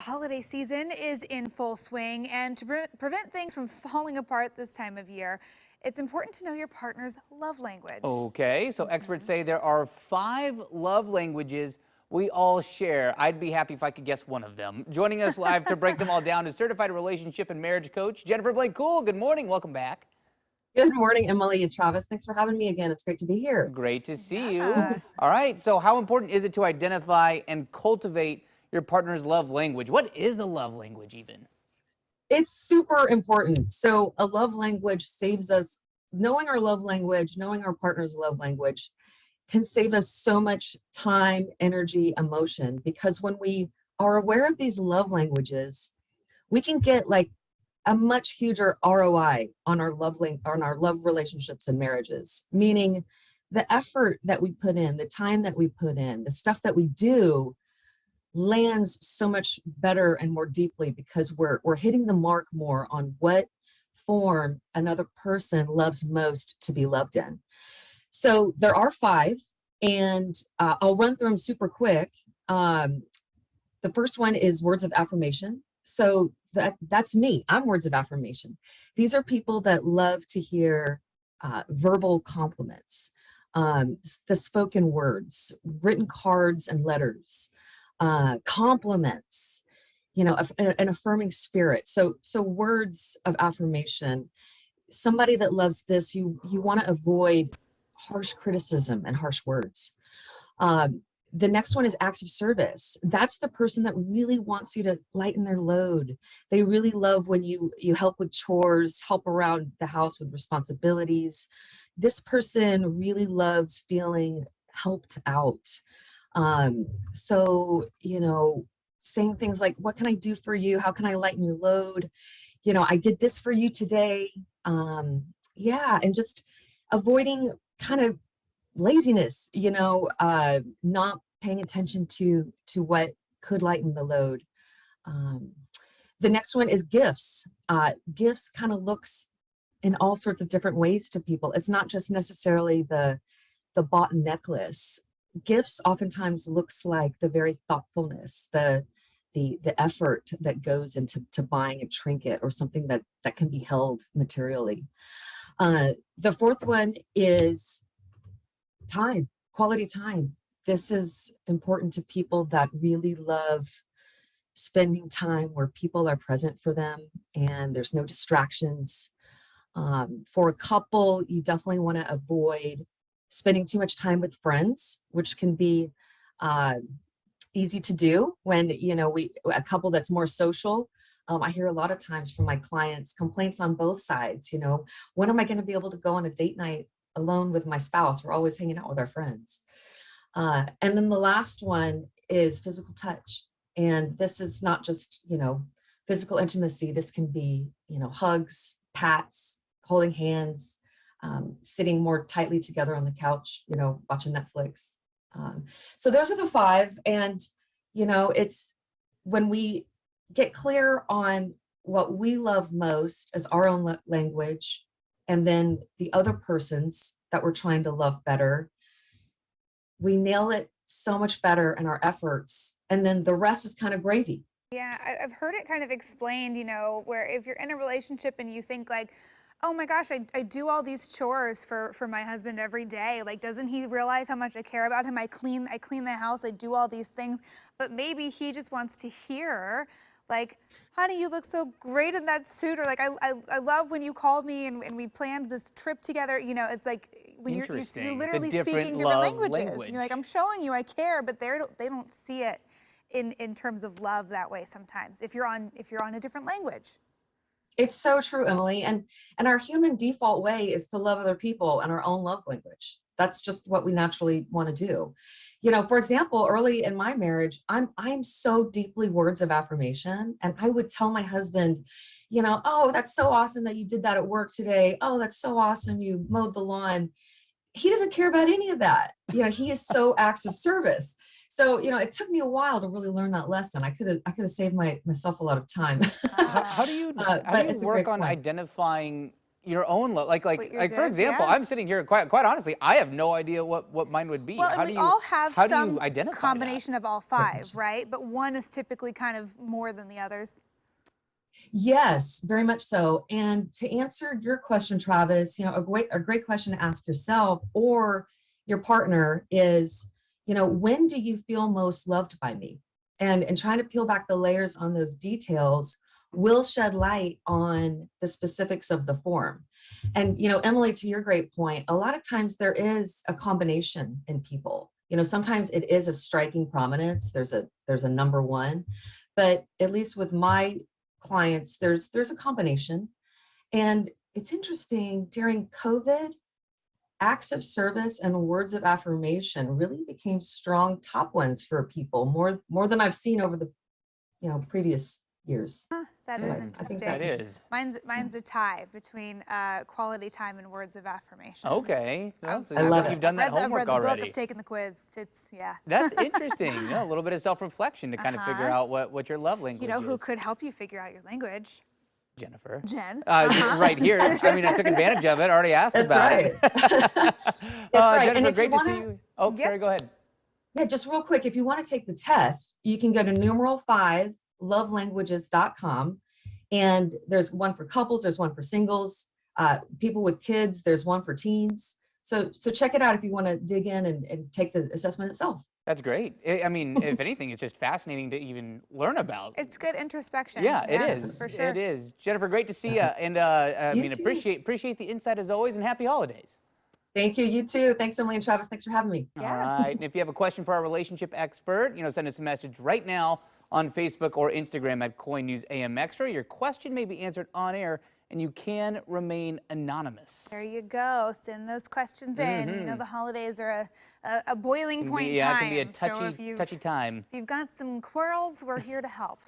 Holiday season is in full swing, and to prevent things from falling apart this time of year, it's important to know your partner's love language. Okay, so experts say there are 5 love languages we all share. I'd be happy if I could guess one of them. Joining us live to break them all down is certified relationship and marriage coach Jennifer Blake Cool. Good morning. Welcome back. Good morning, Emily and Travis. Thanks for having me again. It's great to be here. Great to see you. Yeah. All right, so how important is it to identify and cultivate your partner's love language? What is a love language even? It's super important. So a love language saves us. Knowing our love language, knowing our partner's love language can save us so much time, energy, emotion, because when we are aware of these love languages, we can get like a much huger ROI on our on our love relationships and marriages, meaning the effort that we put in, the time that we put in, the stuff that we do lands so much better and more deeply because we're hitting the mark more on what form another person loves most to be loved in. So there are 5, and I'll run through them super quick. The first one is words of affirmation. So that's me. I'm words of affirmation. These are people that love to hear verbal compliments, the spoken words, written cards and letters, compliments, an affirming spirit. So words of affirmation. Somebody that loves this, you want to avoid harsh criticism and harsh words. The next one is acts of service. That's the person that really wants you to lighten their load. They really love when you help with chores, help around the house with responsibilities. This person really loves feeling helped out. Saying things like, what can I do for you? How can I lighten your load? I did this for you today. And just avoiding kind of laziness, not paying attention to what could lighten the load. The next one is gifts. Gifts kind of looks in all sorts of different ways to people. It's not just necessarily the bought necklace. Gifts oftentimes looks like the very thoughtfulness, the effort that goes into buying a trinket or something that can be held materially. The fourth one is time, quality time. This is important to people that really love spending time where people are present for them and there's no distractions. For a couple, you definitely want to avoid spending too much time with friends, which can be easy to do when a couple that's more social. I hear a lot of times from my clients complaints on both sides. When am I going to be able to go on a date night alone with my spouse? We're always hanging out with our friends. And then the last one is physical touch. And this is not just, physical intimacy. This can be, hugs, pats, holding hands, sitting more tightly together on the couch, watching Netflix. So those are the 5. And, it's when we get clear on what we love most as our own language, and then the other person's that we're trying to love better, we nail it so much better in our efforts. And then the rest is kind of gravy. Yeah, I've heard it kind of explained, where if you're in a relationship and you think like, oh my gosh, I do all these chores for my husband every day. Like, doesn't he realize how much I care about him? I clean the house, I do all these things. But maybe he just wants to hear, like, honey, you look so great in that suit. Or like, I love when you called me and we planned this trip together. It's like when you're literally speaking different languages. You're like, I'm showing you I care, but they don't see it in terms of love that way sometimes if you're on a different language. It's so true, Emily. And our human default way is to love other people and our own love language. That's just what we naturally want to do. For example, early in my marriage, I'm so deeply words of affirmation. And I would tell my husband, oh, that's so awesome that you did that at work today. Oh, that's so awesome you mowed the lawn. He doesn't care about any of that. He is so acts of service. So, it took me a while to really learn that lesson. I could have saved myself a lot of time. How do you work on identifying, your own What yours like for is, example, yeah. I'm sitting here quite honestly, I have no idea what mine would be. Well, and How we do you all have how do you some identify that? combination of all Great five, question. right? But one is typically kind of more than the others. Yes, very much so. And to answer your question, Travis, a great question to ask yourself or your partner is, when do you feel most loved by me? And trying to peel back the layers on those details will shed light on the specifics of the form. And, Emily, to your great point, a lot of times there is a combination in people. Sometimes it is a striking prominence. There's a number one, but at least with my clients, there's a combination. And it's interesting, during COVID, acts of service and words of affirmation really became strong top ones for people, more than I've seen over the previous years. Huh, that So is I think That that's interesting. interesting. is. Mine's a tie between quality time and words of affirmation. Okay. Well, so I you've love done, it. you've done that I've read homework the book, I've already. taken the quiz. It's, yeah. That's interesting. A little bit of self-reflection to kind of figure out what your love You language know who is. could help you figure out your language? Jennifer. Jen. Right here. I mean, I took advantage of it. Already asked That's about it. right. That's right. And Jennifer, if you great to want see to, you. Oh, Yep. sorry. Go ahead. yeah, just real quick, if you want to take the test, you can go to numeral 5 lovelanguages.com. And there's one for couples, there's one for singles, people with kids, there's one for teens. So check it out if you want to dig in and take the assessment itself. That's great. I mean, if anything, it's just fascinating to even learn about. It's good introspection. Yeah, it is. For sure. It is. Jennifer, great to see you. And I You mean, too. appreciate the insight as always, and happy holidays. Thank you. You too. Thanks, Emily and Travis. Thanks for having me. All Yeah. right. And if you have a question for our relationship expert, send us a message right now on Facebook or Instagram at Coin News AM Extra. Your question may be answered on air, and you can remain anonymous. There you go. Send those questions in. You know, the holidays are a boiling point Yeah, time. it can be a So touchy time. if you've got some quarrels, we're here to help.